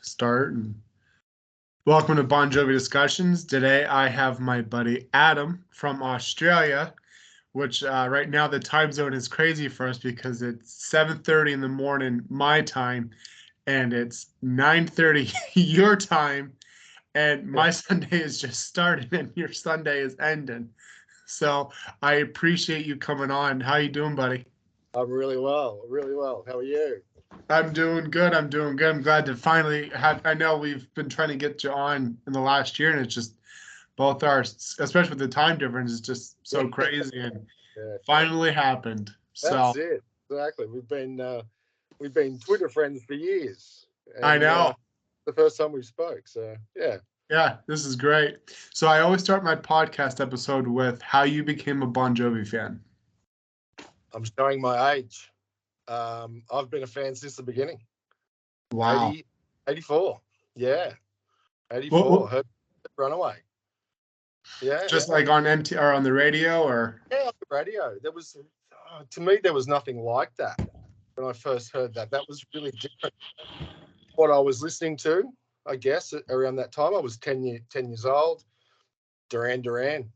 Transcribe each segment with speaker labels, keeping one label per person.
Speaker 1: start. And welcome to Bon Jovi Discussions. Today I have my buddy Adam from Australia, which right now the time zone is crazy for us because it's 7:30 in the morning my time, and it's 9:30 your time, and my Sunday is just starting and your Sunday is ending. So I appreciate you coming on. How you doing, buddy?
Speaker 2: I'm really well, really well. How are you?
Speaker 1: I'm doing good. I'm doing good. I'm glad to finally have. I know we've been trying to get you on in the last year, and it's just both our, especially with the time difference, is just so crazy, and
Speaker 2: Yeah,
Speaker 1: finally happened.
Speaker 2: that's
Speaker 1: So
Speaker 2: it. Exactly. We've been Twitter friends for years,
Speaker 1: I
Speaker 2: and
Speaker 1: know.
Speaker 2: the first time we spoke. So yeah,
Speaker 1: Yeah, this is great. So I always start my podcast episode with how you became a Bon Jovi fan.
Speaker 2: I'm showing my age. I've been a fan since the beginning.
Speaker 1: Wow.
Speaker 2: 84. Yeah,
Speaker 1: What,
Speaker 2: 84.
Speaker 1: what,
Speaker 2: Heard Runaway. Yeah,
Speaker 1: just like on MT or on the radio or?
Speaker 2: yeah, on the radio. There was, to me, there was nothing like that when I first heard that. That was really different. What I was listening to, I guess, around that time, I was 10 years old. Duran Duran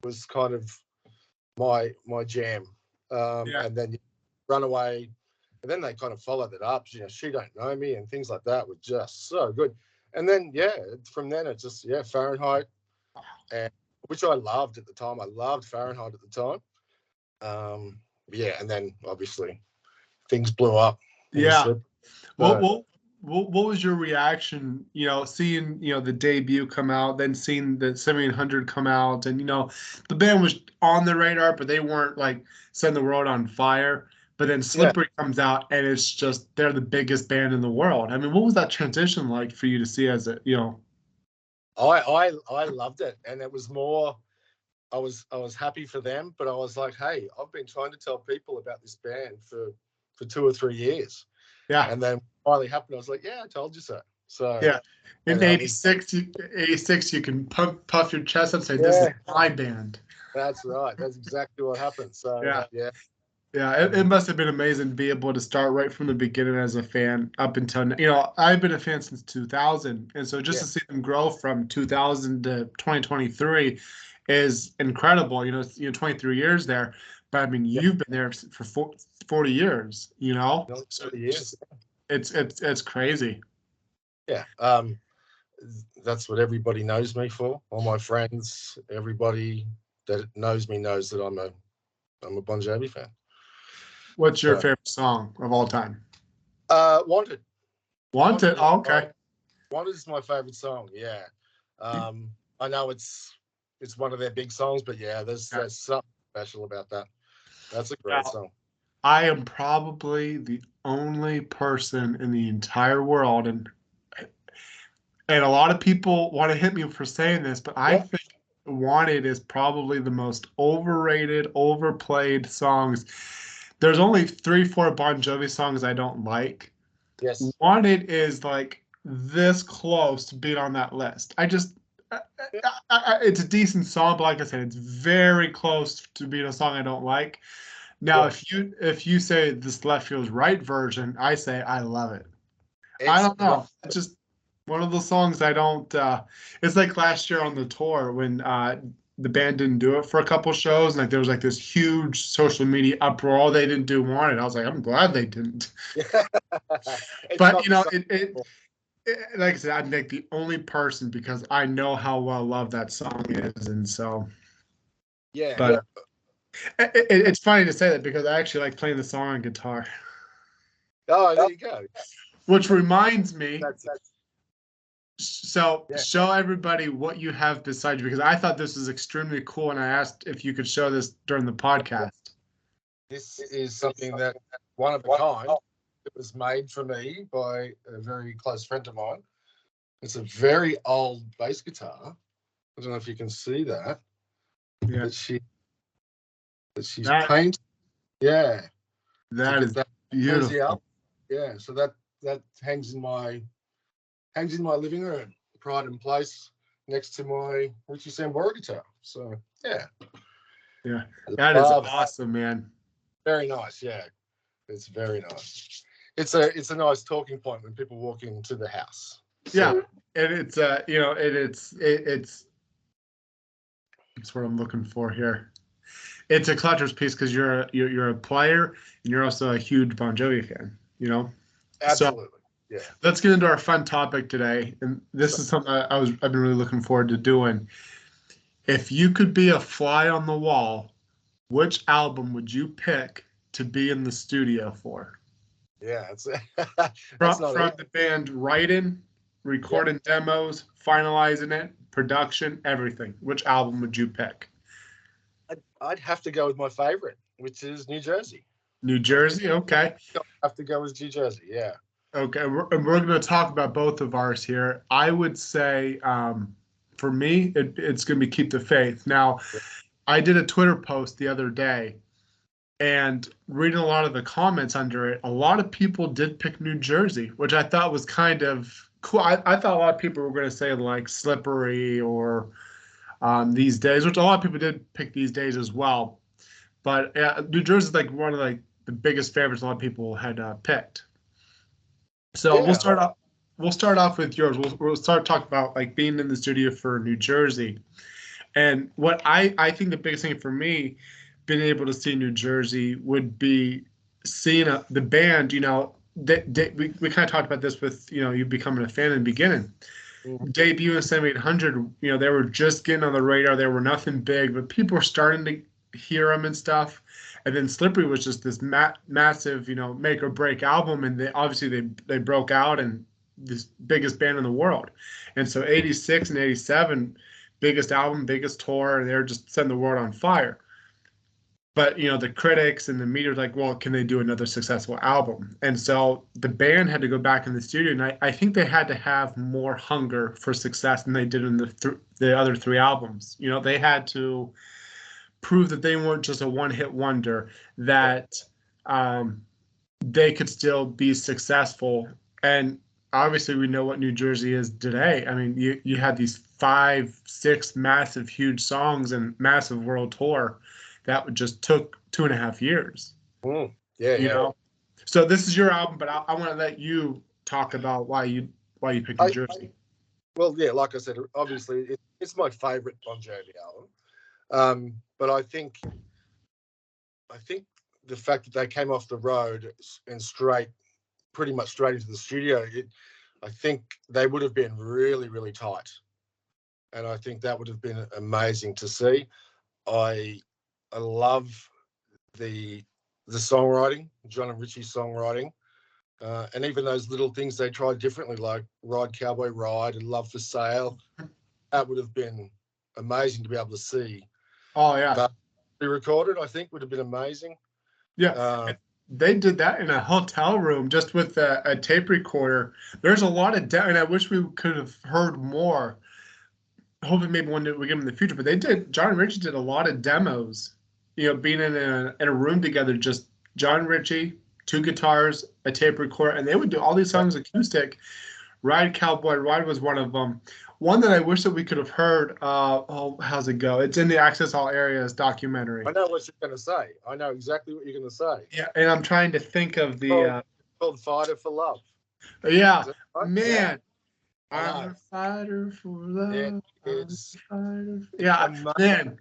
Speaker 2: was kind of my jam.
Speaker 1: Yeah.
Speaker 2: And then Runaway, and then they kind of followed it up. She Don't Know Me and things like that were just so good. And then from then it just Fahrenheit, and which I loved at the time. I loved Fahrenheit at the time. And then obviously things blew up.
Speaker 1: Yeah. What
Speaker 2: So,
Speaker 1: what what was your reaction, seeing, the debut come out, then seeing the 7800 come out, and the band was on the radar, but they weren't like setting the world on fire. But then
Speaker 2: yeah,
Speaker 1: Slippery comes out, and it's just they're the biggest band in the world. I mean, what was that transition like for you to see as a?
Speaker 2: I loved it, and it was more. I was happy for them, but I was like, hey, I've been trying to tell people about this band for 2 or 3 years,
Speaker 1: Yeah,
Speaker 2: and then finally happened. I was like, yeah, I told you so. So
Speaker 1: yeah. In
Speaker 2: that was
Speaker 1: 86, you can puff your chest up and say, "This is
Speaker 2: yeah,
Speaker 1: my band."
Speaker 2: that's right. That's exactly what happened. So
Speaker 1: Yeah.
Speaker 2: yeah,
Speaker 1: Yeah, it must have been amazing to be able to start right from the beginning as a fan up until, I've been a fan since 2000. And so just
Speaker 2: yeah,
Speaker 1: to see them grow from 2000 to 2023 is incredible. It's, 23 years there. But I mean,
Speaker 2: yeah.
Speaker 1: you've been there for 40 years,
Speaker 2: Nearly
Speaker 1: So
Speaker 2: 30
Speaker 1: it's
Speaker 2: years.
Speaker 1: just, it's crazy.
Speaker 2: Yeah. That's what everybody knows me for. All my friends, everybody that knows me knows that I'm a Bon Jovi fan.
Speaker 1: What's your
Speaker 2: So,
Speaker 1: favorite song of all time?
Speaker 2: Wanted.
Speaker 1: Wanted? Oh, okay.
Speaker 2: Wanted is my favorite song. Yeah. I know it's one of their big songs, but yeah, there's something special about that. That's a great song.
Speaker 1: I am probably the only person in the entire world, and a lot of people want to hit me for saying this, but I think Wanted is probably the most overrated, overplayed songs. There's only 3, 4 Bon Jovi songs I don't like.
Speaker 2: Yes.
Speaker 1: Wanted is like this close to being on that list. It's a decent song, but like I said, it's very close to being a song I don't like. Now,
Speaker 2: Yeah.
Speaker 1: if you say this Left Feels Right version, I say I love it. I
Speaker 2: It's
Speaker 1: don't know. It's just one of those songs I don't. It's like last year on the tour when the band didn't do it for a couple shows, and like there was like this huge social media uproar. They didn't do Wanted. I was like, I'm glad they didn't. But like I said, I'm like the only person because I know how well loved that song is, and so.
Speaker 2: yeah.
Speaker 1: But it's funny to say that because I actually like playing the song on guitar.
Speaker 2: Oh, there you go.
Speaker 1: Which reminds me,
Speaker 2: That's
Speaker 1: so show everybody what you have beside you because I thought this was extremely cool and I asked if you could show this during the podcast.
Speaker 2: This is something that one of a kind. It was made for me by a very close friend of mine. It's a very old bass guitar. I don't know if you can see that.
Speaker 1: Yeah.
Speaker 2: That she's painted. Yeah.
Speaker 1: That is beautiful.
Speaker 2: Yeah. So that hangs in my living room, pride and place, next to my Richie Sambora guitar. So yeah.
Speaker 1: Yeah. That is awesome, man.
Speaker 2: Very nice. Yeah. It's very nice. It's a nice talking point when people walk into the house.
Speaker 1: Yeah,
Speaker 2: So
Speaker 1: and it's it's what I'm looking for here. It's a collector's piece because you're a player and you're also a huge Bon Jovi fan. So
Speaker 2: absolutely, yeah.
Speaker 1: let's get into our fun topic today, and this
Speaker 2: So,
Speaker 1: is something I've been really looking forward to doing. If you could be a fly on the wall, which album would you pick to be in the studio for?
Speaker 2: yeah, it's that's
Speaker 1: From
Speaker 2: not it.
Speaker 1: from the band writing,
Speaker 2: Yeah,
Speaker 1: recording demos, finalizing it, production, everything. Which album would you pick?
Speaker 2: I'd have to go with my favorite, which is New Jersey.
Speaker 1: New
Speaker 2: I think
Speaker 1: Jersey? Okay.
Speaker 2: I'd have to go with New Jersey. Yeah,
Speaker 1: Okay. And we're going to talk about both of ours here. I would say, for me, it's going to be Keep the Faith. Now, I did a Twitter post the other day, and reading a lot of the comments under it, a lot of people did pick New Jersey, which I thought was kind of cool. I thought a lot of people were going to say like Slippery or These Days, which a lot of people did pick These Days as well. But New Jersey is like one of like the biggest favorites a lot of people had picked. So we'll
Speaker 2: yeah,
Speaker 1: start off. We'll start off with yours. We'll start talking about like being in the studio for New Jersey. And what I think the biggest thing for me, being able to see New Jersey, would be seeing the band. We kind of talked about this with you becoming a fan in the beginning.
Speaker 2: mhm,
Speaker 1: Debut in 7800, they were just getting on the radar. They were nothing big, but people were starting to hear them and stuff. And then Slippery was just this massive, make or break album, and they broke out and this biggest band in the world. And so 86 and 87, biggest album, biggest tour, and they're just setting the world on fire. But the critics and the media were like, well, can they do another successful album? And so the band had to go back in the studio, and I think they had to have more hunger for success than they did in the other three albums. They had to prove that they weren't just a one-hit wonder, that um, they could still be successful. And obviously, we know what New Jersey is today. I mean, you had these 5, 6 massive, huge songs and massive world tour that just took 2.5 years.
Speaker 2: mm, yeah,
Speaker 1: You
Speaker 2: yeah.
Speaker 1: know, so this is your album, but I want to let you talk about why you picked New
Speaker 2: I
Speaker 1: Jersey.
Speaker 2: Well, yeah, like I said, obviously it's my favorite Bon Jovi album. But I think the fact that they came off the road and pretty much straight into the studio, I think they would have been really, really tight, and I think that would have been amazing to see. I I love the the songwriting, John and Richie's songwriting, and even those little things they tried differently, like Ride Cowboy Ride and Love for Sale. That would have been amazing to be able to see.
Speaker 1: Oh yeah,
Speaker 2: That be recorded, I think, would have been amazing.
Speaker 1: yeah.
Speaker 2: Um,
Speaker 1: They did that in a hotel room just with a tape recorder. There's a lot of and I wish we could have heard more. Hopefully, maybe one day we get them in the future. But they did. John and Richie did a lot of demos. Being in a room together, just John Ritchie, two guitars, a tape recorder, and they would do all these
Speaker 2: yeah,
Speaker 1: songs acoustic. Ride Cowboy Ride was one of them. One that I wish that we could have heard. How's it go? It's in the Access All Areas documentary.
Speaker 2: I know what you're going to say. I know exactly what you're going to say.
Speaker 1: Yeah, and I'm trying to think of the.
Speaker 2: Called, called Fighter for Love.
Speaker 1: Yeah,
Speaker 2: Is that right? Yeah,
Speaker 1: man,
Speaker 2: I
Speaker 1: I'm
Speaker 2: know.
Speaker 1: a fighter for
Speaker 2: It
Speaker 1: love. I'm
Speaker 2: is
Speaker 1: a fighter.
Speaker 2: it's
Speaker 1: Yeah,
Speaker 2: amazing.
Speaker 1: man,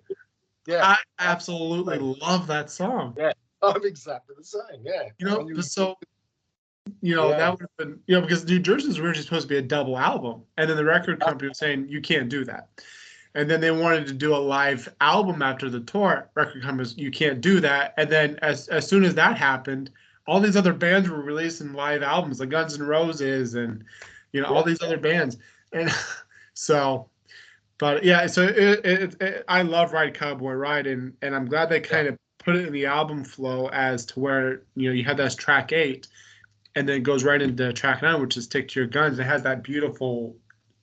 Speaker 2: Yeah,
Speaker 1: I absolutely
Speaker 2: absolutely.
Speaker 1: love that song.
Speaker 2: Yeah, I'm exactly the same. Yeah, I knew.
Speaker 1: But so
Speaker 2: Yeah,
Speaker 1: that would have been because New Jersey was originally supposed to be a double album, and then the record company was saying you can't do that, and then they wanted to do a live album after the tour. Record companies, you can't do that, and then as soon as that happened, all these other bands were releasing live albums, like Guns N' Roses and all
Speaker 2: yeah,
Speaker 1: these other bands, and so. But yeah, so I love Ride Cowboy Ride, and I'm glad they
Speaker 2: yeah,
Speaker 1: kind of put it in the album flow as to where you had that track 8, and then it goes right into track 9, which is "Stick to Your Guns." It has that beautiful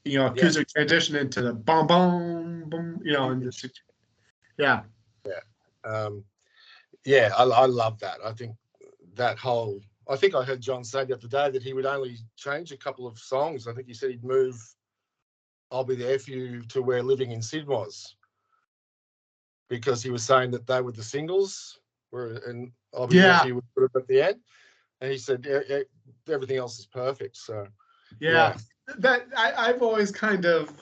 Speaker 2: yeah,
Speaker 1: acoustic transition into the boom boom boom, and yeah,
Speaker 2: yeah. Um, yeah, I love that. I think that whole. I think I heard John say the other day that he would only change a couple of songs. I think he said he'd move "I'll Be There for You" to where "Living in Sin" was, because he was saying that they were the singles, and "I'll Be There for
Speaker 1: yeah,
Speaker 2: You" would put it at the end. And he said everything else is perfect. So
Speaker 1: yeah.
Speaker 2: yeah,
Speaker 1: I've always kind of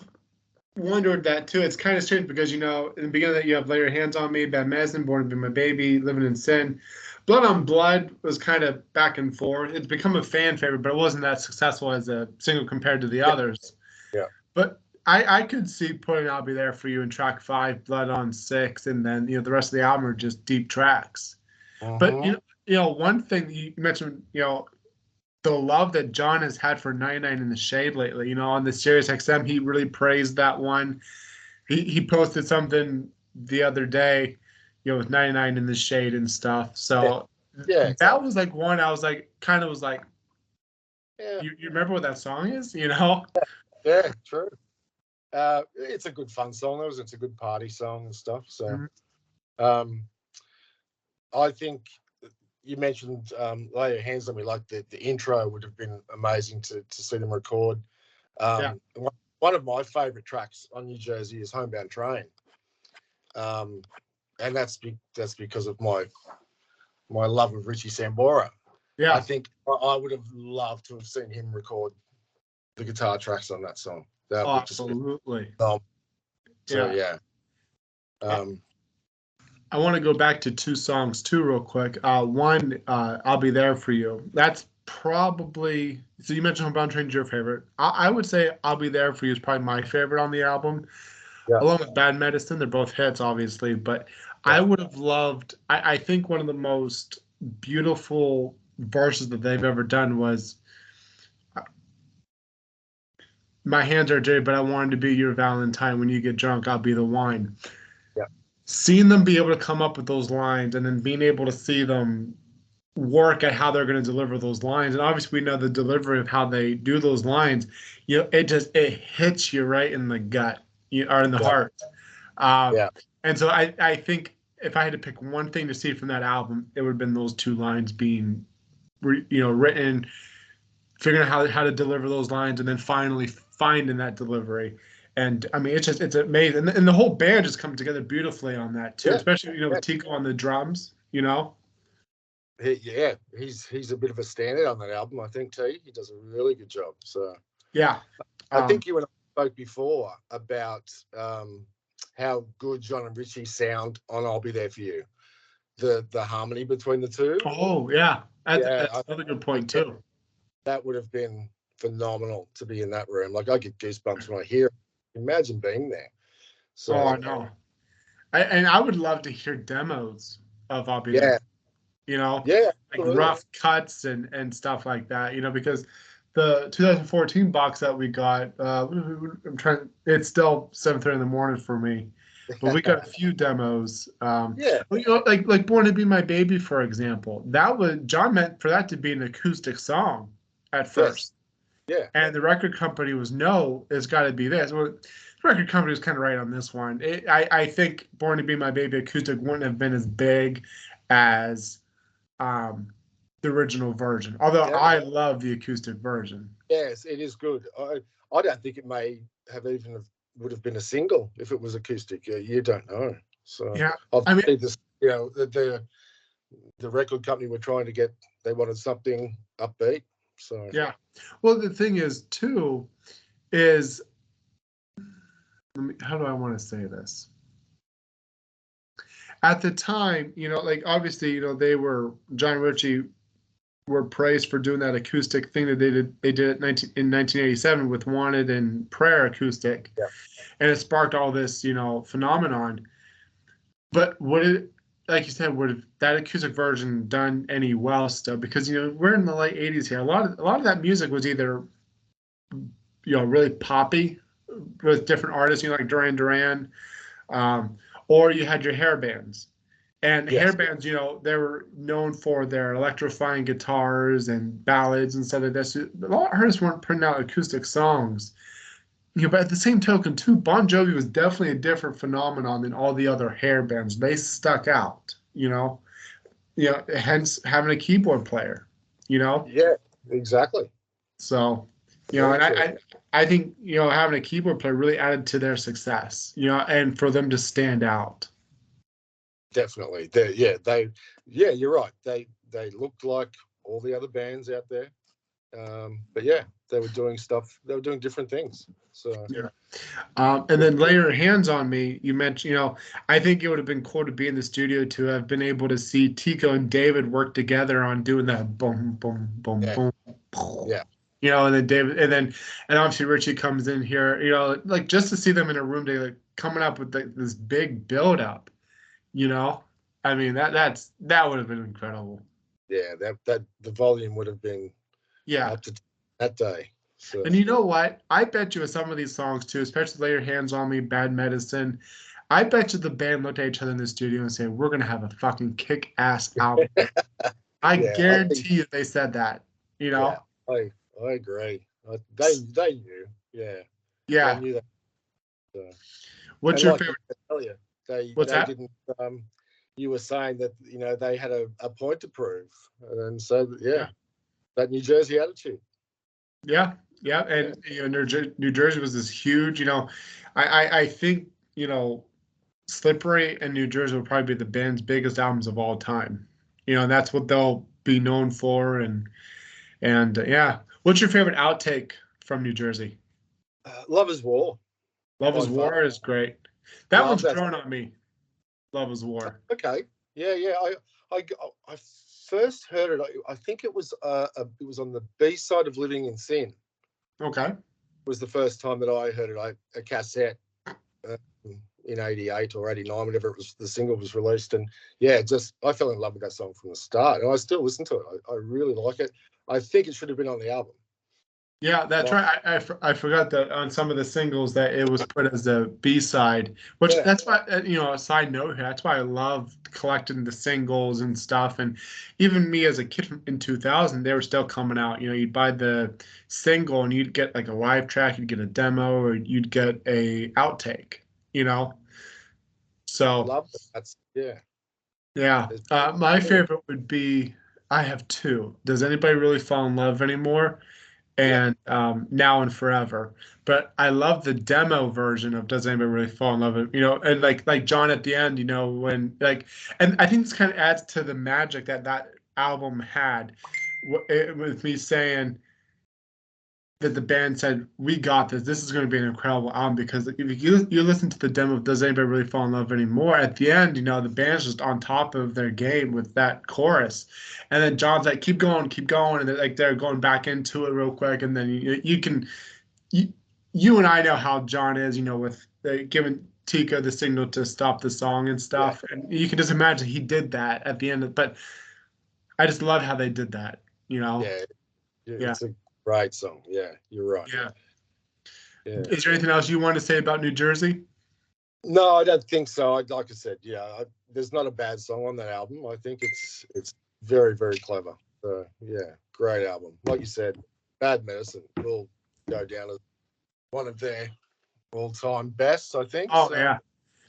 Speaker 1: wondered that too. It's kind of strange because in the beginning that you have Lay Your Hands on Me, Bad Medicine, Born to Be My Baby, Living in Sin. Blood on Blood was kind of back and forth. It's become a fan favorite, but it wasn't that successful as a single compared to the
Speaker 2: Yeah,
Speaker 1: others.
Speaker 2: yeah.
Speaker 1: But I could see putting I'll Be There For You in track 5, Blood on 6, and then the rest of the album are just deep tracks. But
Speaker 2: Mm-hmm.
Speaker 1: one thing you mentioned, the love that John has had for 99 in the Shade lately. On the Sirius XM, he really praised that one. He posted something the other day, with 99 in the Shade and stuff.
Speaker 2: Yeah,
Speaker 1: So
Speaker 2: yeah,
Speaker 1: that
Speaker 2: exactly.
Speaker 1: was like one I was like, kind of was like,
Speaker 2: Yeah,
Speaker 1: you remember what that song is? You know?
Speaker 2: yeah, true. It's a good fun song. It's a good party song and stuff. So,
Speaker 1: Mhm.
Speaker 2: um, I think you mentioned "Lay Your Hands on Me." Like the intro would have been amazing to see them record.
Speaker 1: Yeah.
Speaker 2: One of my favorite tracks on New Jersey is "Homebound Train," um, and that's because of my love of Richie Sambora. I
Speaker 1: Yeah.
Speaker 2: think I would have loved to have seen him record the guitar tracks on that song. That
Speaker 1: Oh,
Speaker 2: would just be
Speaker 1: absolutely.
Speaker 2: so
Speaker 1: Yeah.
Speaker 2: yeah.
Speaker 1: Uh,
Speaker 2: Um,
Speaker 1: I want to go back to two songs too, real quick. One, "I'll Be There For You." That's probably so. You mentioned "Homebound Train's" your favorite. I would say "I'll Be There For You" is probably my favorite on the album,
Speaker 2: yeah,
Speaker 1: along with "Bad Medicine." They're both hits, obviously, but
Speaker 2: yeah,
Speaker 1: I would have loved. I think one of the most beautiful verses that they've ever done was "My hands are dirty, but I wanted to be your Valentine. When you get drunk, I'll be the wine."
Speaker 2: yeah,
Speaker 1: Seeing them be able to come up with those lines and then being able to see them work at how they're going to deliver those lines, and obviously we know the delivery of how they do those lines, it hits you right in the gut, or in the
Speaker 2: yeah,
Speaker 1: heart. um,
Speaker 2: yeah,
Speaker 1: and so I think if I had to pick one thing to see from that album, it would have been those two lines being written, figuring out how to deliver those lines, and then finally finding that delivery. And I mean, it's amazing, and the whole band just come together beautifully on that too,
Speaker 2: yeah,
Speaker 1: especially
Speaker 2: yeah.
Speaker 1: with Tico on the drums.
Speaker 2: Yeah, he's a bit of a standout on that album. I think he does a really good job. So
Speaker 1: Yeah.
Speaker 2: I
Speaker 1: um,
Speaker 2: think you and I spoke before about how good John and Richie sound on "I'll Be There For You." The harmony between the two.
Speaker 1: Oh yeah,
Speaker 2: Yeah,
Speaker 1: that's another good
Speaker 2: I
Speaker 1: point
Speaker 2: think
Speaker 1: too.
Speaker 2: that would have been phenomenal to be in that room. Like I get goosebumps when I hear it. Imagine being there.
Speaker 1: Oh,
Speaker 2: So
Speaker 1: I know. And I would love to hear demos of "I'll Be There."
Speaker 2: yeah, yeah,
Speaker 1: Like
Speaker 2: absolutely.
Speaker 1: rough cuts and stuff like that. Because the 2014 box that we got, I'm trying. It's still 7:30 in the morning for me, but we got a few demos.
Speaker 2: Yeah,
Speaker 1: Like "Born to Be My Baby," for example. That was John meant for that to be an acoustic song at
Speaker 2: yes,
Speaker 1: first.
Speaker 2: yeah,
Speaker 1: And the record company was, no, it's got to be this. Well, the record company was kind of right on this one. I think "Born to Be My Baby" acoustic wouldn't have been as big as um, the original version. Although
Speaker 2: yeah.
Speaker 1: I love the acoustic version.
Speaker 2: Yes, it is good. I don't think it may have would have been a single if it was acoustic. You don't know. So
Speaker 1: Yeah, I mean,
Speaker 2: obviously this, the record company were trying to get, they wanted something upbeat. So
Speaker 1: yeah. Well, the thing is, too, is how do I want to say this? At the time, like obviously, they were John Ritchie were praised for doing that acoustic thing that they did. They did it in 1987 with "Wanted" and "Prayer" acoustic,
Speaker 2: yeah,
Speaker 1: and it sparked all this, phenomenon. But would it, like you said, would that acoustic version done any well still? Because we're in the late '80s here. A lot of that music was either really poppy with different artists, like Duran Duran, um, or you had your hair bands. And hair
Speaker 2: yes,
Speaker 1: bands, they were known for their electrifying guitars and ballads and stuff like that. So a lot of artists weren't putting out acoustic songs. But at the same token, too, Bon Jovi was definitely a different phenomenon than all the other hair bands. They stuck out. Hence having a keyboard player. You know,
Speaker 2: yeah, exactly.
Speaker 1: so
Speaker 2: Very
Speaker 1: and
Speaker 2: true.
Speaker 1: I think having a keyboard player really added to their success. And for them to stand out.
Speaker 2: Definitely. Yeah, you're right. They looked like all the other bands out there. But yeah, they were doing stuff. They were doing different things. So
Speaker 1: Yeah. And then Lay Your Hands on Me, you mentioned, I think it would have been cool to be in the studio to have been able to see Tico and David work together on doing that boom, boom, boom,
Speaker 2: yeah,
Speaker 1: boom.
Speaker 2: yeah,
Speaker 1: And then and obviously Richie comes in here, like just to see them in a room together, like, coming up with this big build up, you know? I mean, that would have been incredible.
Speaker 2: yeah. That the volume would have been
Speaker 1: Yeah.
Speaker 2: up to that day. So
Speaker 1: And you know what? I bet you with some of these songs too, especially Lay Your Hands on Me, Bad Medicine, I bet you the band looked at each other in the studio and said, "We're gonna have a fucking kick-ass album." I
Speaker 2: yeah, I think
Speaker 1: guarantee you they said that, you
Speaker 2: yeah,
Speaker 1: know?
Speaker 2: I agree. They knew, yeah, they
Speaker 1: Yeah.
Speaker 2: knew that. So.
Speaker 1: What's
Speaker 2: And
Speaker 1: your
Speaker 2: like you
Speaker 1: favorite?
Speaker 2: said earlier,
Speaker 1: What's
Speaker 2: they
Speaker 1: that?
Speaker 2: didn't. You were saying that they had a point to prove, and so yeah,
Speaker 1: Yeah.
Speaker 2: that New Jersey attitude.
Speaker 1: Yeah. Yeah.
Speaker 2: Yeah,
Speaker 1: And New Jersey was this huge, I think, Slippery and New Jersey will probably be the band's biggest albums of all time. And that's what they'll be known for. And yeah. What's your favorite outtake from New Jersey?
Speaker 2: Lovers War
Speaker 1: Love
Speaker 2: by
Speaker 1: is
Speaker 2: far.
Speaker 1: War is great. That
Speaker 2: Love
Speaker 1: one's
Speaker 2: that.
Speaker 1: grown on me. Love is War.
Speaker 2: Okay, yeah, yeah. I, I first heard it. I think it was on the B side of Living in Sin.
Speaker 1: Okay.
Speaker 2: Was the first time that I heard it. A cassette uh, in '88 or '89, whenever it was the single was released, and yeah, just I fell in love with that song from the start, and I still listen to it. I really like it. I think it should have been on the album.
Speaker 1: Yeah, that's
Speaker 2: But
Speaker 1: right. I forgot that on some of the singles that it was put as a B-side, which
Speaker 2: yeah,
Speaker 1: that's why, a side note here, that's why I love collecting the singles and stuff. And even me as a kid in 2000, they were still coming out. You'd buy the single and you'd get like a live track, you'd get a demo, or you'd get a outtake, you know? So,
Speaker 2: love it. That's yeah.
Speaker 1: yeah.
Speaker 2: There's,
Speaker 1: My favorite would be, I have two. Does anybody really fall in love anymore?
Speaker 2: yeah,
Speaker 1: And Now and Forever. But I love the demo version of Does Anybody Really Fall in Love? And like John at the end, when and I think this kind of adds to the magic that album had, with me saying that the band said, "We got this. This is going to be an incredible album." Because if you listen to the demo of Does Anybody Really Fall in Love Anymore, at the end, the band's just on top of their game with that chorus, and then John's like, keep going," and they're going back into it real quick, and then you can you, you and I know how John is, with giving Tika the signal to stop the song and
Speaker 2: yeah,
Speaker 1: stuff, and you can just imagine he did that at the end. But I just love how they did that.
Speaker 2: yeah.
Speaker 1: Yeah,
Speaker 2: It's a great song. Yeah, you're right.
Speaker 1: yeah.
Speaker 2: Yeah.
Speaker 1: Is there anything else you want to say about New Jersey?
Speaker 2: No, I don't think so. Like I said, yeah, there's not a bad song on that album. I think it's very very clever. So yeah, great album. Like you said, Bad Medicine will go down as one of their all-time bests. I think
Speaker 1: Oh
Speaker 2: so.
Speaker 1: yeah,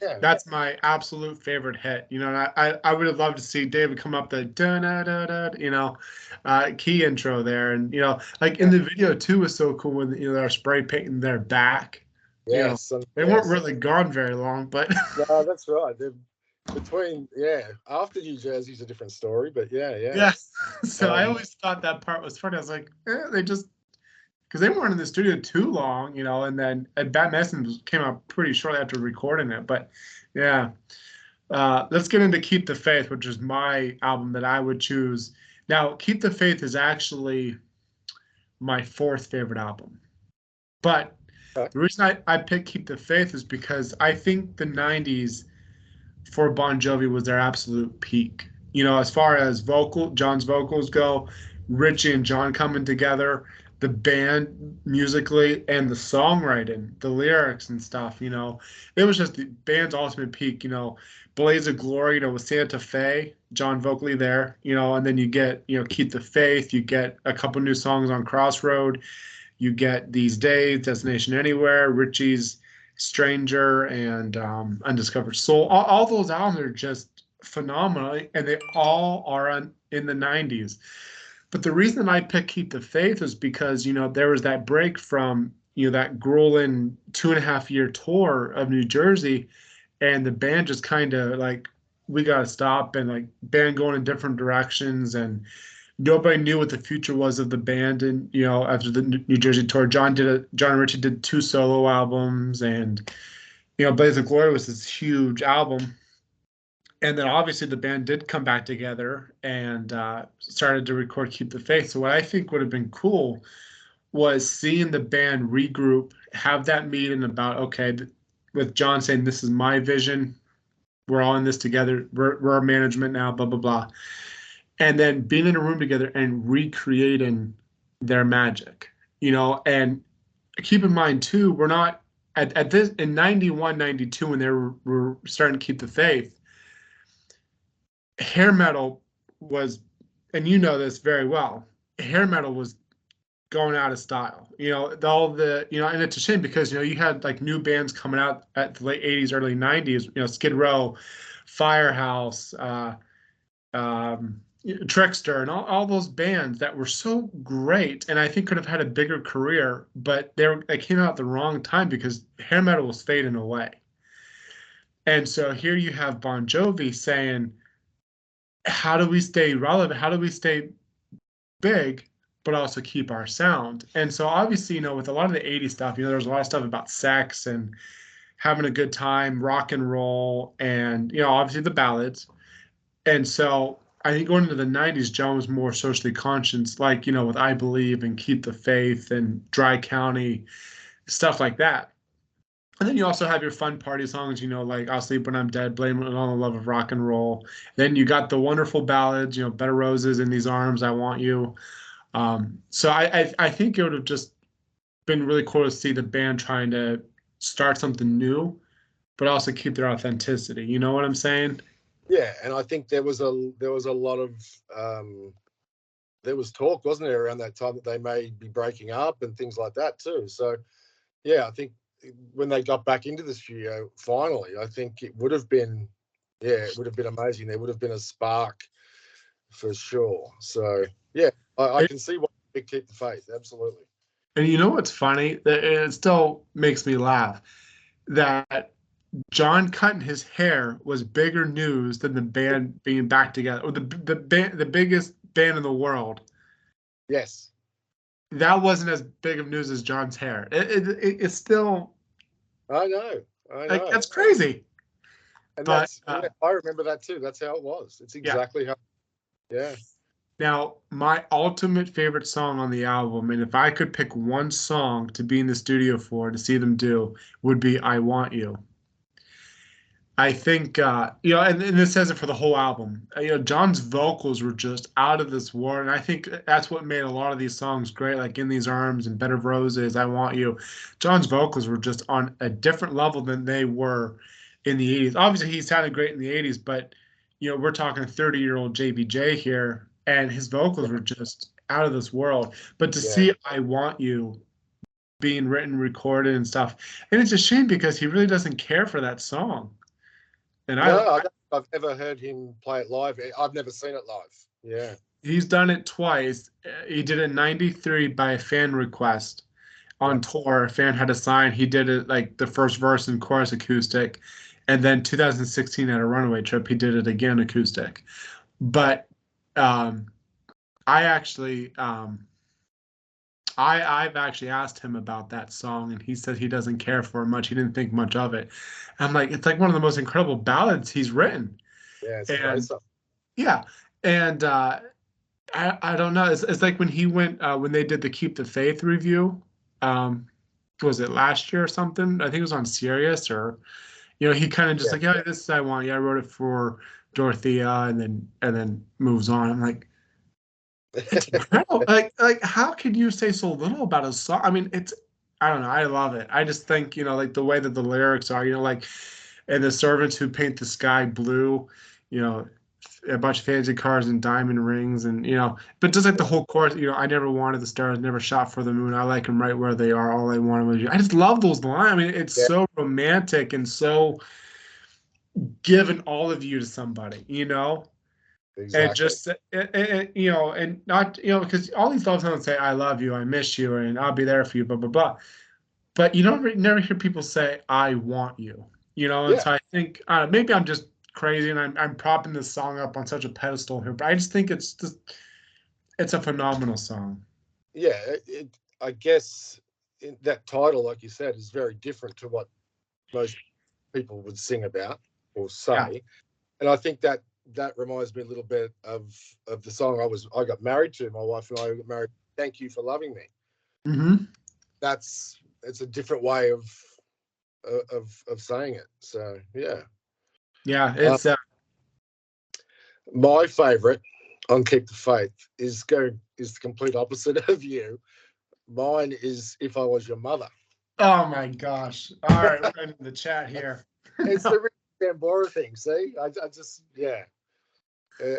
Speaker 2: Yeah,
Speaker 1: that's my absolute favorite hit. And I would have loved to see David come up the da da da da, key intro there, and like in
Speaker 2: yeah,
Speaker 1: the video too was so cool when they're spray painting their back.
Speaker 2: yes, and
Speaker 1: They weren't
Speaker 2: yes.
Speaker 1: really gone very long, but
Speaker 2: No, that's right. They're between after New Jersey's a different story, but yeah, yeah.
Speaker 1: yeah. So I
Speaker 2: Um,
Speaker 1: always thought that part was funny. I was like, they just because they weren't in the studio too long, and then Bad Medicine came out pretty shortly after recording it, but yeah. Let's get into Keep the Faith, which is my album that I would choose. Now, Keep the Faith is actually my fourth favorite album. But
Speaker 2: okay,
Speaker 1: the reason I picked Keep the Faith is because I think the 90s for Bon Jovi was their absolute peak. As far as John's vocals go, Richie and John coming together, the band musically and the songwriting, the lyrics and stuff, it was just the band's ultimate peak, Blaze of Glory, with Santa Fe, John vocally there, and then you get, Keep the Faith, you get a couple new songs on Crossroad, you get These Days, Destination Anywhere, Richie's Stranger, and Undiscovered Soul. All those albums are just phenomenal, and they all are in the 90s. But the reason I picked Keep the Faith is because, there was that break from, that grueling 2.5 year tour of New Jersey, and the band just kind of like, we got to stop, and like band going in different directions, and nobody knew what the future was of the band. And after the New Jersey tour, John and Richie did 2 solo albums, and Blaze of Glory was this huge album. And then obviously the band did come back together and started to record Keep the Faith. So what I think would have been cool was seeing the band regroup, have that meeting about, okay, with John saying, this is my vision. We're all in this together. We're management now, blah, blah, blah. And then being in a room together and recreating their magic, and keep in mind too, we're not at this in 91, 92, when they were starting to Keep the Faith, hair metal was, and this very well, hair metal was going out of style. And it's a shame because you had like new bands coming out at the late 80s, early 90s, Skid Row, Firehouse, Trickster, and all those bands that were so great, and I think could have had a bigger career, but they came out at the wrong time because hair metal was fading away. And so here you have Bon Jovi saying, how do we stay relevant? How do we stay big, but also keep our sound? And so obviously, with a lot of the 80s stuff, there's a lot of stuff about sex and having a good time, rock and roll, and, obviously the ballads. And so I think going into the 90s, John was more socially conscious, like, with I Believe and Keep the Faith and Dry County, stuff like that. And then you also have your fun party songs, like I'll Sleep When I'm Dead, Blame It on the Love of Rock and Roll. Then you got the wonderful ballads, Bed of Roses, In These Arms, I Want You. So I think it would have just been really cool to see the band trying to start something new, but also keep their authenticity. You know what I'm saying?
Speaker 2: Yeah, and I think there was a lot of there was talk, wasn't there, around that time that they may be breaking up and things like that too. So yeah, I think when they got back into the studio finally, I think it would have been amazing. There would have been a spark for sure. So yeah, I can see why they Keep the Faith, absolutely.
Speaker 1: And you know what's funny? It still makes me laugh that John cutting his hair was bigger news than the band being back together, or the biggest band in the world.
Speaker 2: Yes,
Speaker 1: That wasn't as big of news as John's hair. It's still,
Speaker 2: I know.
Speaker 1: like, that's crazy.
Speaker 2: And
Speaker 1: But
Speaker 2: I remember that too. That's how it was. It's
Speaker 1: yeah.
Speaker 2: exactly how. Yeah.
Speaker 1: Now, my ultimate favorite song on the album, and if I could pick one song to be in the studio for to see them do, would be I Want You. I think, and this says it for the whole album. John's vocals were just out of this world, and I think that's what made a lot of these songs great, like In These Arms and Bed of Roses, I Want You. John's vocals were just on a different level than they were in the 80s. Obviously, he sounded great in the 80s, but, we're talking 30-year-old JBJ here, and his vocals were just out of this world. But to see I Want You being written, recorded, and stuff, and it's a shame because he really doesn't care for that song. And
Speaker 2: No, I don't think I've ever heard him play it live. I've never seen it live. Yeah.
Speaker 1: he's done it twice. He did it in 93 by a fan request on tour. A fan had a sign. He did it like the first verse and chorus acoustic. And then 2016 at a Runaway trip, he did it again acoustic. But I actually I've actually asked him about that song, and he said he doesn't care for it much. He didn't think much of it. I'm like, it's like one of the most incredible ballads he's written.
Speaker 2: Yeah, it's great
Speaker 1: And
Speaker 2: stuff.
Speaker 1: yeah, and I don't know. It's like when he went when they did the Keep the Faith review. Was it last year or something? I think it was on Sirius, or he kind of just like, yeah, this is I want. Yeah, I wrote it for Dorothea, and then moves on. I'm like, it's incredible. Like how can you say so little about a song? I mean, I don't know. I love it. I just think, like the way that the lyrics are, like, and the servants who paint the sky blue, you know, a bunch of fancy cars and diamond rings, and but just like the whole chorus, I never wanted the stars, never shot for the moon. I like them right where they are. All I wanted was you. I just love those lines. I mean, it's so romantic and so giving all of you to somebody,
Speaker 2: Exactly.
Speaker 1: and just and not because all these love songs say I love you, I miss you, and I'll be there for you, blah blah blah. But you don't never hear people say I want you, And so I think maybe I'm just crazy and I'm propping this song up on such a pedestal here, but I just think it's just It's a phenomenal song.
Speaker 2: Yeah, I guess that title, like you said, is very different to what most people would sing about or
Speaker 1: Yeah.
Speaker 2: say. And I think that that reminds me a little bit of the song I got married to. My wife and I got married. Thank you for loving me.
Speaker 1: Hmm.
Speaker 2: That's it's a different way of saying it. So yeah,
Speaker 1: Yeah,
Speaker 2: uh,
Speaker 1: it's
Speaker 2: my favourite on Keep the Faith is the complete opposite of you. Mine is If I Was Your Mother.
Speaker 1: oh my gosh. All right, we're in the chat here.
Speaker 2: It's the Richie Sambora thing. See, I just yeah.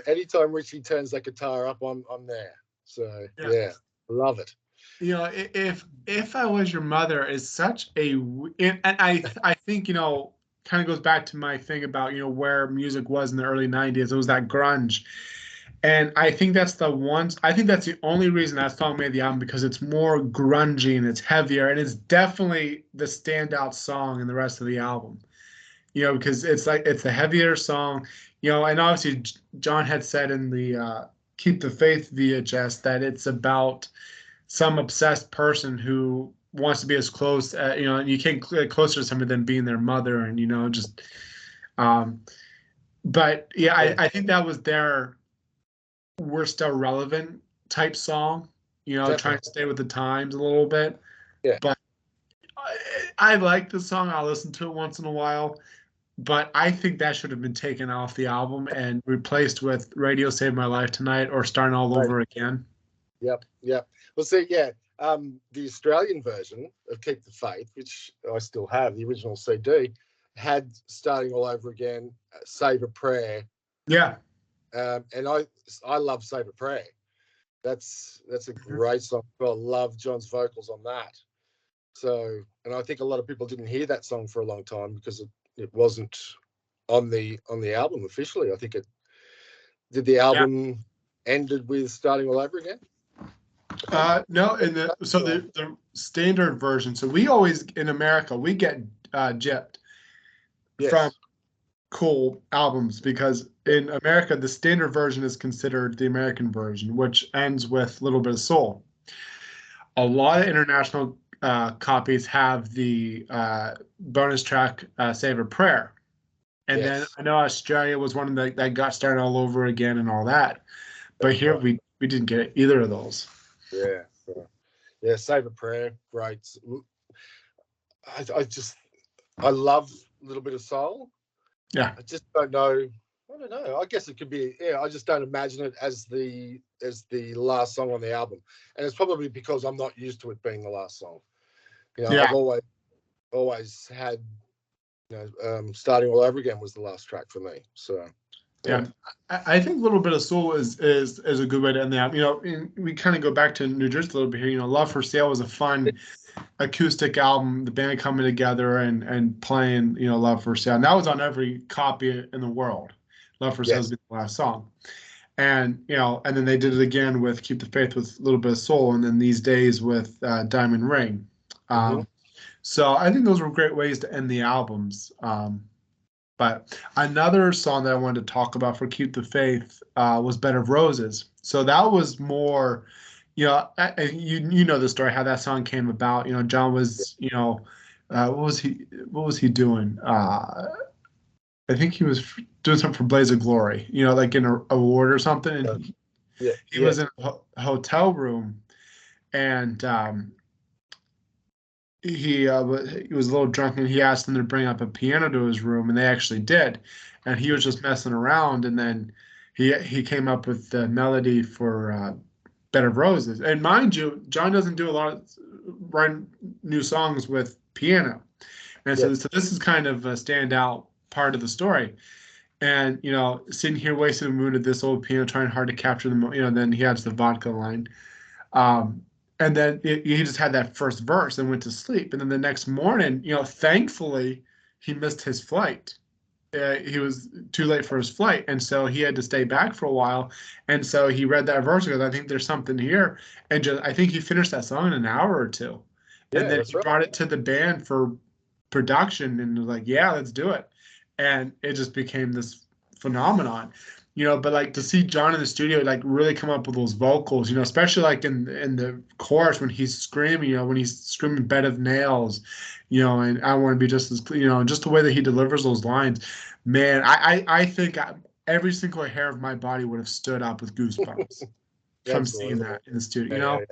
Speaker 2: Anytime Richie turns that guitar up, I'm there. So
Speaker 1: Yeah.
Speaker 2: yeah, love it.
Speaker 1: If I was your mother is such a and I think kind of goes back to my thing about where music was in the early 90s. It was that grunge. And I think that's I think that's the only reason that song made the album, because it's more grungy and it's heavier and it's definitely the standout song in the rest of the album. Because it's a heavier song, and obviously John had said in the Keep the Faith VHS that it's about some obsessed person who wants to be as close, and you can't get closer to somebody than being their mother, and just um but yeah, I think that was their we're still relevant type song, trying
Speaker 2: Definitely.
Speaker 1: to stay with the times a little bit.
Speaker 2: Yeah.
Speaker 1: But I like the song. I'll listen to it once in a while. But I think that should have been taken off the album and replaced with Radio Saved My Life Tonight or Starting All
Speaker 2: Right.
Speaker 1: Over Again.
Speaker 2: Yep. Yep. Well, see, yeah. The Australian version of Keep the Faith, which I still have, the original CD, had Starting All Over Again, Save a Prayer,
Speaker 1: Yeah.
Speaker 2: and I love Save a Prayer. That's a great song. I love John's vocals on that. So, and I think a lot of people didn't hear that song for a long time because it wasn't on the album officially. I think it did. The
Speaker 1: Yeah.
Speaker 2: album ended with Starting All Over Again.
Speaker 1: No, in the standard version. So we always in America we get gypped from
Speaker 2: Yes.
Speaker 1: cool albums because in America the standard version is considered the American version, which ends with a little bit of soul. A lot of international copies have the bonus track "Save a Prayer," and then
Speaker 2: Yes.
Speaker 1: I know Australia was one that got started all over again and all that. But
Speaker 2: That's
Speaker 1: here
Speaker 2: right.
Speaker 1: we didn't get either of those.
Speaker 2: Yeah. Yeah. Yeah. Save a Prayer. Great. I just I love a little bit of soul.
Speaker 1: Yeah,
Speaker 2: I just don't know. I don't know. I guess it could be. Yeah. I just don't imagine it as the last song on the album, and it's probably because I'm not used to it being the last song.
Speaker 1: yeah,
Speaker 2: I've always had Starting All Over Again was the last track for me. So yeah.
Speaker 1: yeah. I think a little bit of soul is a good way to end the album. We kind of go back to New Jersey a little bit here. Love for Sale was a fun acoustic album. The band coming together and playing, Love for Sale. And that was on every copy in the world. Love for Sale is
Speaker 2: Yes.
Speaker 1: the last song. And and then they did it again with Keep the Faith with a little bit of soul, and then These Days with Diamond Ring.
Speaker 2: Hmm.
Speaker 1: So I think those were great ways to end the albums. But another song that I wanted to talk about for Keep the Faith was Bed of Roses. So that was more, you know the story how that song came about. John was what was he doing? I think he was doing something for Blaze of Glory. Like in a award or something, and
Speaker 2: Yeah.
Speaker 1: he was
Speaker 2: Yes.
Speaker 1: in a hotel room and he was a little drunk and he asked them to bring up a piano to his room and they actually did, and he was just messing around, and then he came up with the melody for Bed of Roses. And mind you, John doesn't do a lot of write new songs with piano, and
Speaker 2: Yes.
Speaker 1: so this is kind of a standout part of the story. And sitting here wasting a mood at this old piano, trying hard to capture the then he adds the vodka line. um, and then he just had that first verse and went to sleep. And then the next morning, thankfully, he missed his flight. He was too late for his flight, and so he had to stay back for a while. And so he read that verse and goes, "I think there's something here." And just I think he finished that song in an hour or two. And
Speaker 2: Yeah.
Speaker 1: then
Speaker 2: That's
Speaker 1: he
Speaker 2: right.
Speaker 1: brought it to the band for production and was like, "Yeah, let's do it." And it just became this phenomenon. but like to see John in the studio like really come up with those vocals, especially like in the chorus when he's screaming, when he's screaming "bed of nails," and I want to be just as, just the way that he delivers those lines, man, I think every single hair of my body would have stood up with goosebumps from seeing
Speaker 2: Absolutely.
Speaker 1: that in the studio,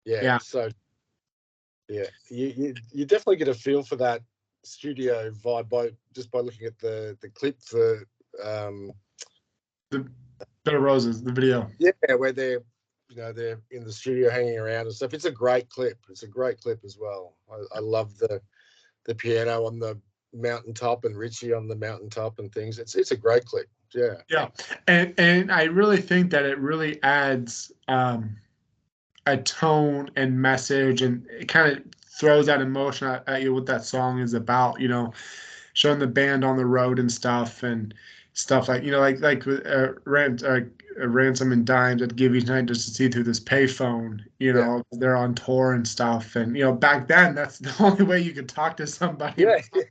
Speaker 2: Yeah.
Speaker 1: Yeah.
Speaker 2: So yeah, you definitely get a feel for that studio vibe by looking at the clip for
Speaker 1: The Bed of Roses, the video.
Speaker 2: yeah, where they're in the studio hanging around and stuff. It's a great clip. It's a great clip as well. I love the piano on the mountaintop and Richie on the mountaintop and things. It's a great clip. Yeah.
Speaker 1: Yeah, and I really think that it really adds a tone and message, and it kind of throws that emotion at you what that song is about. Showing the band on the road and stuff like with Ransom and Dimes at Give You Tonight just to see through this payphone.
Speaker 2: Yeah.
Speaker 1: They're on tour and stuff, and back then that's the only way you could talk to somebody
Speaker 2: Yeah.
Speaker 1: a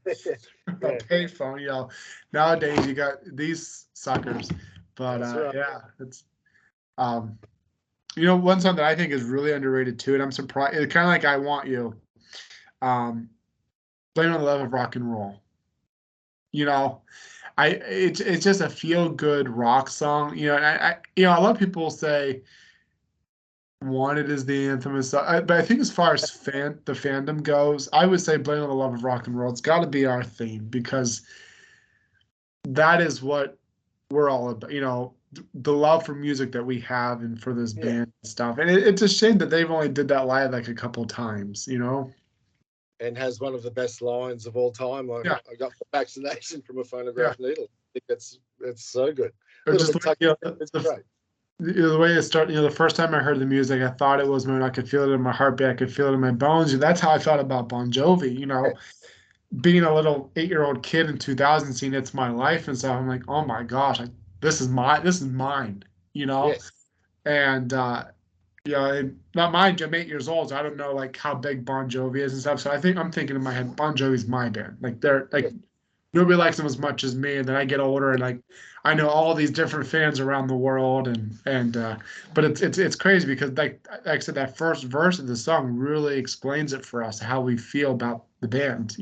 Speaker 2: Yeah.
Speaker 1: payphone. Nowadays you got these suckers, but
Speaker 2: That's right.
Speaker 1: yeah, it's um, one song that I think is really underrated too, and I'm surprised. It's kind of like I Want You, um, Blame on the Love of Rock and Roll. You know, it's just a feel good rock song. And a lot of people say Wanted is the anthem and stuff, but I think as far as the fandom goes, I would say Blame on the Love of Rock and Roll. It's got to be our theme because that is what we're all about. The love for music that we have and for this
Speaker 2: Yeah.
Speaker 1: band and stuff. And it's a shame that they've only did that live like a couple times.
Speaker 2: And has one of the best lines of all time.
Speaker 1: Yeah,
Speaker 2: I got the vaccination from a
Speaker 1: yeah.
Speaker 2: phonograph needle. I think that's so good. A
Speaker 1: Or
Speaker 2: little
Speaker 1: just
Speaker 2: bit
Speaker 1: like,
Speaker 2: tucky. It's great.
Speaker 1: the way it started, the first time I heard the music, I thought it was when I could feel it in my heartbeat, I could feel it in my bones. That's how I felt about Bon Jovi,
Speaker 2: Yeah.
Speaker 1: being a little 8-year-old kid in 2000, seeing It's My Life and stuff. I'm like, oh my gosh, this is mine, you know?
Speaker 2: Yes.
Speaker 1: And, not mind you, I'm 8 years old, so I don't know like how big Bon Jovi is and stuff. So I'm thinking in my head, Bon Jovi's my band. Like they're like
Speaker 2: Yes.
Speaker 1: nobody likes them as much as me. And then I get older and like I know all these different fans around the world and but it's crazy because like I said, that first verse of the song really explains it for us how we feel about the band,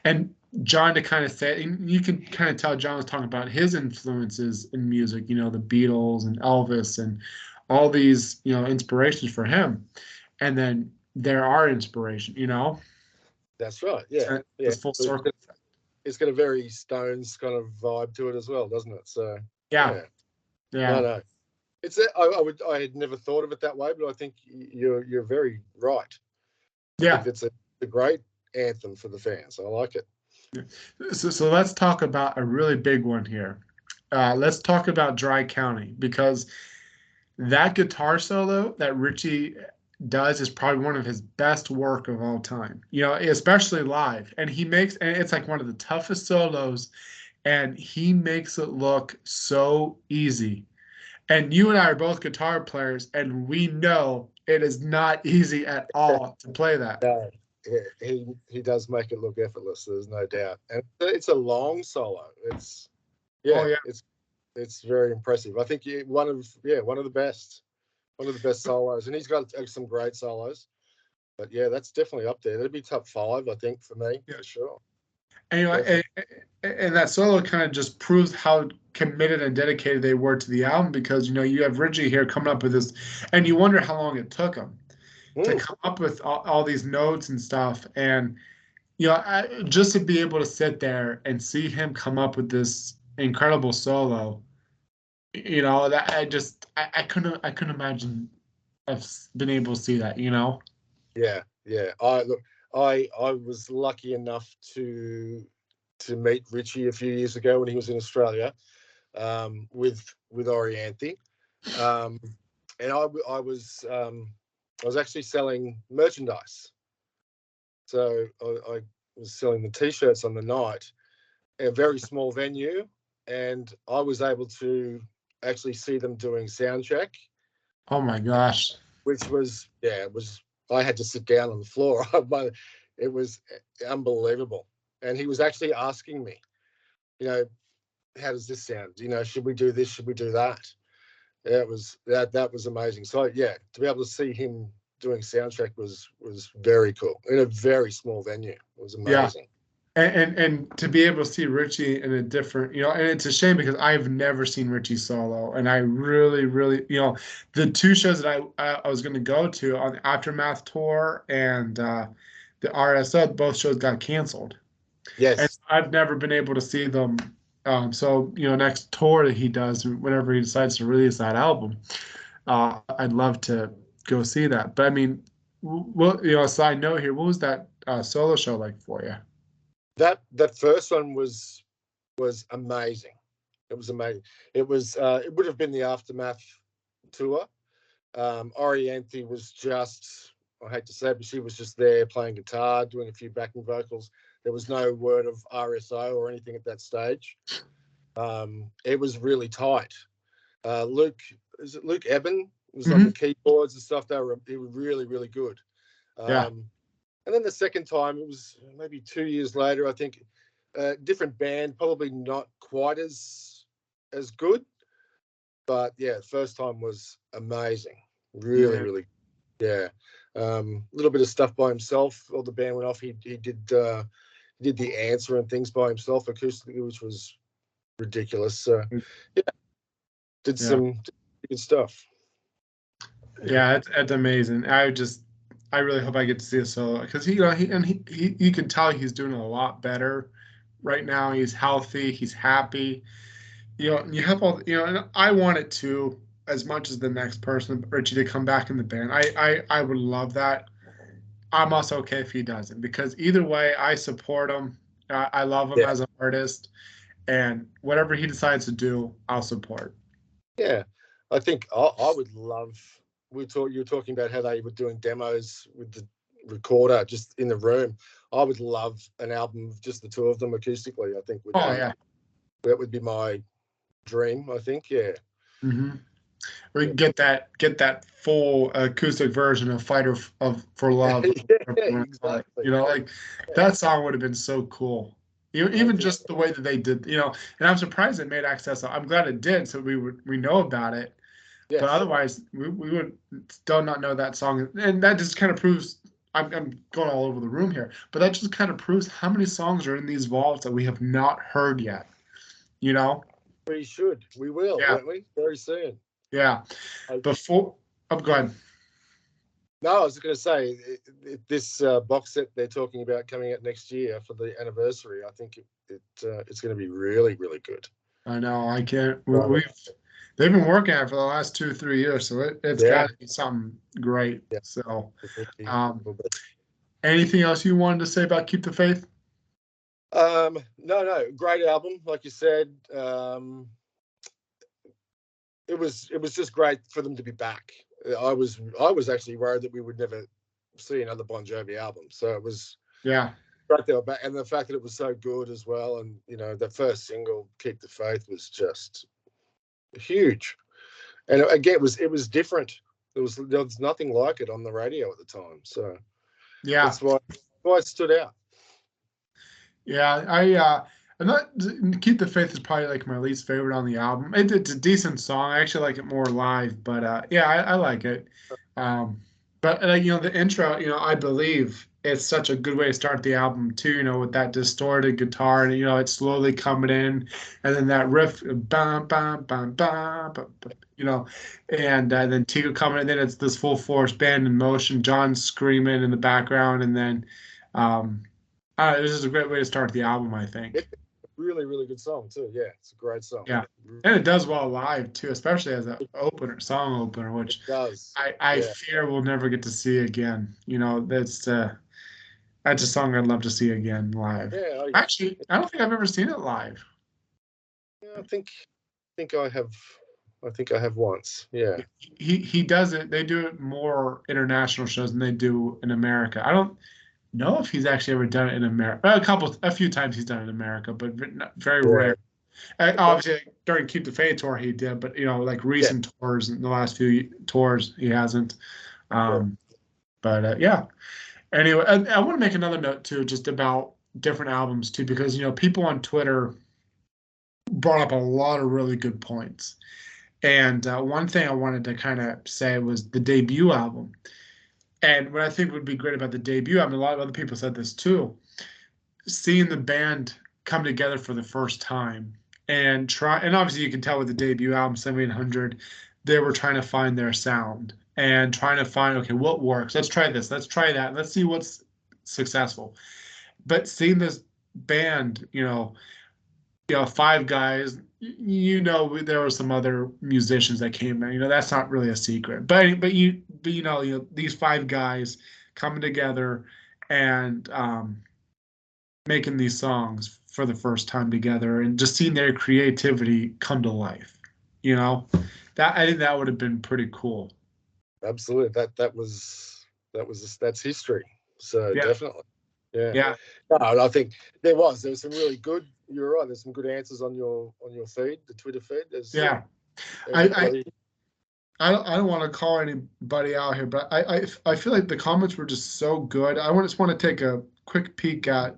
Speaker 1: and John to kind of say, and you can kind of tell John was talking about his influences in music, the Beatles and Elvis and all these, inspirations for him. And then there are inspiration.
Speaker 2: That's right. Yeah. Yeah.
Speaker 1: This full circle.
Speaker 2: It's got a very Stones kind of vibe to it as well, doesn't it? So
Speaker 1: Yeah.
Speaker 2: yeah.
Speaker 1: Yeah.
Speaker 2: No. I had never thought of it that way, but I think you're very right. I
Speaker 1: Yeah.
Speaker 2: think it's a great anthem for the fans. I like it.
Speaker 1: So let's talk about a really big one here. Let's talk about Dry County because that guitar solo that Richie does is probably one of his best work of all time. Especially live. And it's like one of the toughest solos, and he makes it look so easy. And you and I are both guitar players, and we know it is not easy at all to play that.
Speaker 2: No, he does make it look effortless. There's no doubt, and it's a long solo.
Speaker 1: Oh yeah.
Speaker 2: It's very impressive. I think one of the best solos, and he's got some great solos. But yeah, that's definitely up there. That'd be top 5, I think, for me,
Speaker 1: Yeah.
Speaker 2: for sure.
Speaker 1: And, and that solo kind of just proves how committed and dedicated they were to the album because you have Richie here coming up with this, and you wonder how long it took him to come up with all these notes and stuff. And just to be able to sit there and see him come up with this incredible solo, that I couldn't imagine I've been able to see that.
Speaker 2: Yeah. I was lucky enough to meet Richie a few years ago when he was in Australia, with Orianthi, and I was actually selling merchandise. So I was selling the T-shirts on the night, a very small venue, and I was able to actually see them doing sound check,
Speaker 1: Oh my gosh.
Speaker 2: which was I had to sit down on the floor. It was unbelievable, and he was actually asking me, you know, how does this sound? You know, should we do this? Should we do that? Yeah, it was that was amazing. So yeah, to be able to see him doing soundtrack was very cool in a very small venue. It was
Speaker 1: Yeah.
Speaker 2: amazing.
Speaker 1: And to be able to see Richie in a different, and it's a shame because I've never seen Richie solo, and I really, really, the two shows that I was going to go to on the Aftermath tour and the RSO, both shows got canceled, and
Speaker 2: Yes.
Speaker 1: I've never been able to see them. So next tour that he does, whenever he decides to release that album, I'd love to go see that. But I mean, well, a side note here, what was that solo show like for you?
Speaker 2: That first one was amazing. It was amazing. It would have been the Aftermath tour. Orianthi was just, I hate to say it, but she was just there playing guitar, doing a few backing vocals. There was no word of RSO or anything at that stage. It was really tight. Luke Eben was on the keyboards and stuff. They were really, really good.
Speaker 1: Yeah.
Speaker 2: And then the second time, it was maybe 2 years later, I think, different band, probably not quite as good. But yeah, the first time was amazing. Really,
Speaker 1: Yeah.
Speaker 2: really, yeah. A little bit of stuff by himself. All the band went off. He did the answer and things by himself acoustically, which was ridiculous. So yeah, did
Speaker 1: Yeah.
Speaker 2: some good stuff.
Speaker 1: Yeah, it's amazing. I really hope I get to see a solo because you can tell he's doing a lot better right now. He's healthy, he's happy. And you have all, and I want it too, as much as the next person, Richie, to come back in the band. I would love that. I'm also okay if he doesn't because either way, I support him. I love him
Speaker 2: Yeah,
Speaker 1: as an artist, and whatever he decides to do, I'll support.
Speaker 2: yeah. I think I would love. You were talking about how they were doing demos with the recorder just in the room. I would love an album of just the two of them acoustically. I think
Speaker 1: Oh yeah.
Speaker 2: that would be my dream. I think, yeah.
Speaker 1: Hmm. We
Speaker 2: Yeah,
Speaker 1: can get that full acoustic version of "Fighter of for Love."
Speaker 2: yeah, exactly.
Speaker 1: Like
Speaker 2: Yeah,
Speaker 1: that song would have been so cool.
Speaker 2: I
Speaker 1: Even
Speaker 2: think,
Speaker 1: just the way that they did, and I'm surprised it made access. I'm glad it did, so we know about it. But
Speaker 2: yes,
Speaker 1: otherwise, we would still not know that song, and that just kind of proves. I'm going all over the room here, but that just kind of proves how many songs are in these vaults that we have not heard yet. You know?
Speaker 2: we should. We will,
Speaker 1: Yeah,
Speaker 2: won't we? Very soon.
Speaker 1: yeah.
Speaker 2: I,
Speaker 1: Before, oh, go ahead.
Speaker 2: no, I was going to say this box set they're talking about coming out next year for the anniversary. I think it's going to be really, really good.
Speaker 1: I know I can't.
Speaker 2: So,
Speaker 1: They've been working on it for the last 2 3 years, so it's
Speaker 2: yeah,
Speaker 1: got to be something great.
Speaker 2: yeah,
Speaker 1: So,
Speaker 2: it will be.
Speaker 1: um,
Speaker 2: It will be.
Speaker 1: anything else you wanted to say about Keep the Faith?
Speaker 2: No, great album, like you said. It was just great for them to be back. I was actually worried that we would never see another Bon Jovi album. So it was
Speaker 1: Yeah,
Speaker 2: great they were back, and the fact that it was so good as well. And the first single, "Keep the Faith," was just huge. And again, it was different. There was nothing like it on the radio at the time. So
Speaker 1: yeah,
Speaker 2: that's why it stood out.
Speaker 1: yeah. I'm not Keep the Faith is probably like my least favorite on the album. It's a decent song. I actually like it more live, but yeah, I like it. Um, but the intro, I believe it's such a good way to start the album too. With that distorted guitar, and it's slowly coming in, and then that riff, bam, bam, bam, bam, bam, bam, and then Tico coming, and then it's this full force band in motion, John screaming in the background, and then. Um, this is a great way to start the album, I think.
Speaker 2: Really, really good song too. Yeah, it's a great song.
Speaker 1: Yeah, and it does well live too, especially as an song opener,
Speaker 2: It
Speaker 1: which
Speaker 2: does.
Speaker 1: I
Speaker 2: Yeah.
Speaker 1: fear we'll never get to see again. That's a song I'd love to see again live.
Speaker 2: Yeah.
Speaker 1: Actually, I don't think I've ever seen it live.
Speaker 2: I think I have. I think I have once. Yeah.
Speaker 1: He does it. They do it more international shows than they do in America. I don't know if he's actually ever done it in America. A few times he's done it in America, but very
Speaker 2: Yeah.
Speaker 1: rare. Obviously, during Keep the Faith tour he did, but like
Speaker 2: Yeah.
Speaker 1: recent tours, in the last few tours, he hasn't.
Speaker 2: Yeah.
Speaker 1: But yeah. Anyway, I want to make another note too, just about different albums too, because people on Twitter brought up a lot of really good points. And one thing I wanted to kind of say was the debut album. And what I think would be great about the debut album, a lot of other people said this too, seeing the band come together for the first time and try, and obviously you can tell with the debut album 7800, they were trying to find their sound and trying to find, okay, what works, let's try this, let's try that, let's see what's successful. But seeing this band, five guys, there were some other musicians that came in, that's not really a secret, but these five guys coming together and making these songs for the first time together and just seeing their creativity come to life. That I think that would have been pretty cool.
Speaker 2: Absolutely. That's history. So
Speaker 1: Yeah.
Speaker 2: definitely. Yeah.
Speaker 1: Yeah.
Speaker 2: No, I think there was some really good. You're right. There's some good answers on your feed, the Twitter feed.
Speaker 1: Yeah. I don't want to call anybody out here, but I feel like the comments were just so good. Just want to take a quick peek at,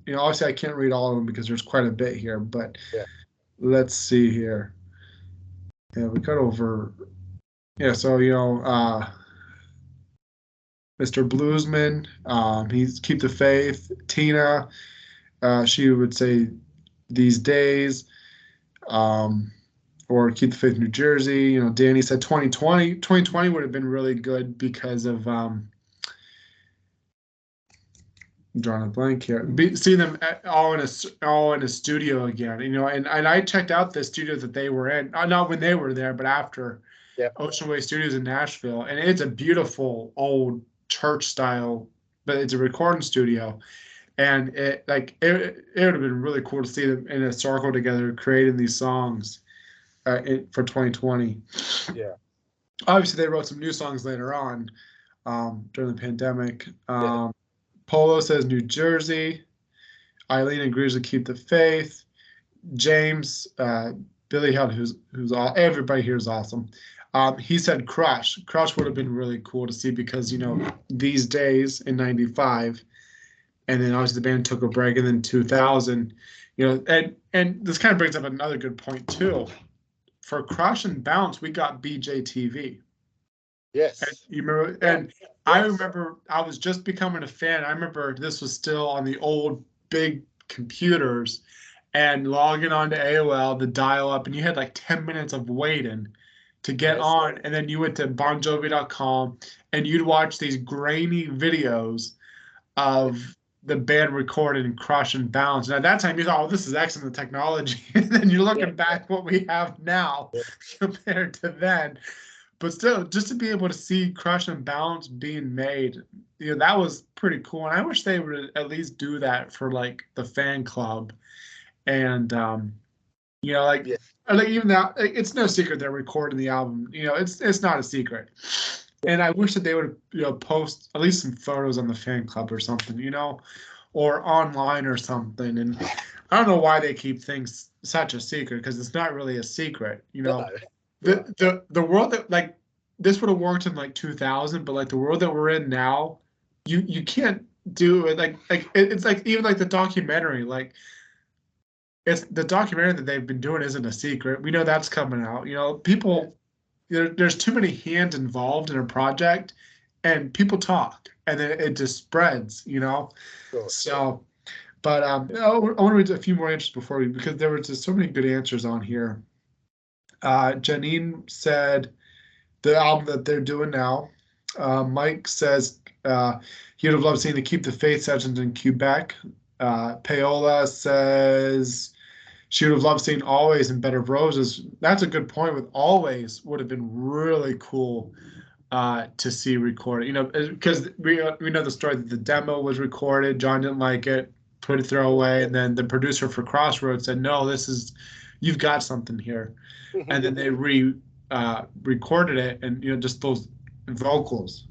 Speaker 1: obviously I can't read all of them because there's quite a bit here, but
Speaker 2: yeah.
Speaker 1: Let's see here. Yeah, we got over. Yeah, so Mr. Bluesman, he's keep the faith. Tina, she would say these days, or keep the faith New Jersey. Danny said 2020. 2020 would have been really good because of I'm drawing a blank here. Seeing them all in a studio again, and I checked out the studio that they were in, not when they were there, but after.
Speaker 2: Yep.
Speaker 1: Ocean Way Studios in Nashville, and it's a beautiful old church style, but it's a recording studio, and it would have been really cool to see them in a circle together creating these songs for 2020.
Speaker 2: Yeah.
Speaker 1: Obviously, they wrote some new songs later on during the pandemic. Polo says New Jersey. Eileen agrees to keep the faith. James, Billy Hunt, who's all, everybody here is awesome. He said Crush. Crush would have been really cool to see because, these days in 95, and then obviously the band took a break, and then 2000, and this kind of brings up another good point too. For Crush and Bounce, we got BJTV.
Speaker 2: Yes.
Speaker 1: And you remember? And yes. I remember I was just becoming a fan. I remember this was still on the old big computers and logging on to AOL, the dial up, and you had like 10 minutes of waiting to get on, and then you went to bonjovi.com and you'd watch these grainy videos of the band recording Crush and Bounce. And at that time you thought, oh, this is excellent technology. And then you're looking back what we have now compared to then. But still, just to be able to see Crush and Bounce being made, that was pretty cool. And I wish they would at least do that for like the fan club. And like even now, it's no secret they're recording the album. It's not a secret. And I wish that they would, post at least some photos on the fan club or something, or online or something. And I don't know why they keep things such a secret, because it's not really a secret, The world that, like, this would have worked in like 2000, but like the world that we're in now, you can't do it. It's like even like the documentary, like. It's the documentary that they've been doing isn't a secret. We know that's coming out. People, there's too many hands involved in a project, and people talk, and then it just spreads.
Speaker 2: Sure.
Speaker 1: So, but I want to read a few more answers because there were just so many good answers on here. Janine said the album that they're doing now. Mike says he would have loved seeing the Keep the Faith sessions in Quebec. Paola says she would have loved seeing Always and Bed of Roses. That's a good point. With Always would have been really cool to see recorded. Because we know the story that the demo was recorded. John didn't like it, put it throw away, and then the producer for Crossroads said, "No, you've got something here," and then they recorded it, and just those vocals.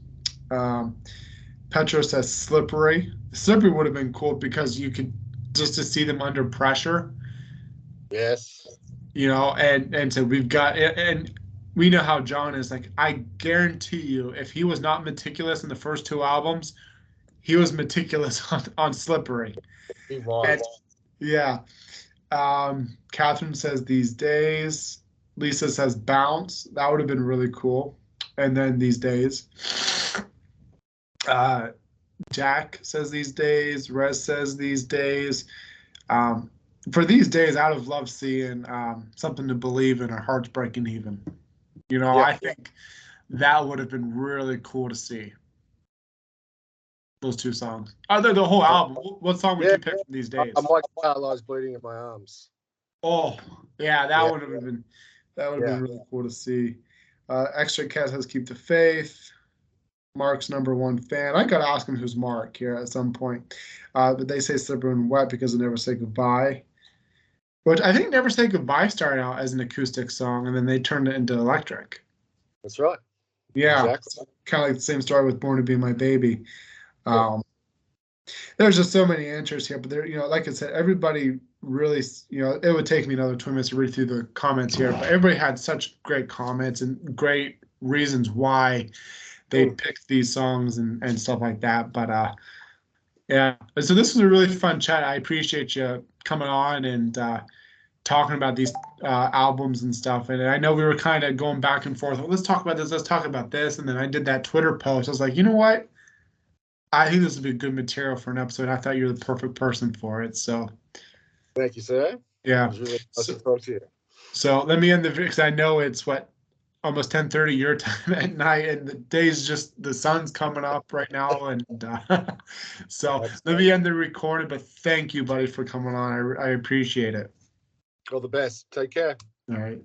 Speaker 1: Petro says Slippery. Slippery would have been cool because you could just to see them under pressure.
Speaker 2: Yes.
Speaker 1: And so we've got, and we know how John is. Like, I guarantee you, if he was not meticulous in the first two albums, he was meticulous on Slippery.
Speaker 2: He was.
Speaker 1: Yeah. Catherine says these days. Lisa says bounce. That would have been really cool. And then these days. Uh, Jack says these days. Rez says these days. Um, for these days, I'd have loved seeing something to believe in or hearts breaking even. You know,
Speaker 2: Yeah.
Speaker 1: I think that would have been really cool to see. Those two songs. The whole album. What song would
Speaker 2: Yeah.
Speaker 1: you pick from these
Speaker 2: I
Speaker 1: days?
Speaker 2: might Carlisle's bleeding in my arms.
Speaker 1: Oh, yeah,
Speaker 2: Yeah.
Speaker 1: that would have been
Speaker 2: Yeah.
Speaker 1: really cool to see. Extra Cat says keep the faith. Mark's number one fan. I gotta ask him who's Mark here at some point. But they say Slippery and Wet because they never say goodbye. Which I think Never Say Goodbye started out as an acoustic song and then they turned it into electric.
Speaker 2: That's right.
Speaker 1: Yeah.
Speaker 2: Exactly.
Speaker 1: Kind of like the same story with Born to Be My Baby.
Speaker 2: Yeah.
Speaker 1: There's just so many answers here, but there, like I said, everybody really, it would take me another 20 minutes to read through the comments here, but everybody had such great comments and great reasons why they picked these songs and stuff like that. But yeah, so this was a really fun chat. I appreciate you coming on and talking about these albums and stuff. And I know we were kind of going back and forth. Well, let's talk about this. Let's talk about this. And then I did that Twitter post. I was like, you know what? I think this would be good material for an episode. I thought you were the perfect person for it. So
Speaker 2: Thank you, sir. It
Speaker 1: yeah.
Speaker 2: was really nice
Speaker 1: So,
Speaker 2: to talk to you.
Speaker 1: so let me end the video because I know it's almost 10:30 your time at night, and the day's just the sun's coming up right now, and so let me end the recording. But thank you, buddy, for coming on. I appreciate it.
Speaker 2: All the best. Take care.
Speaker 1: All right.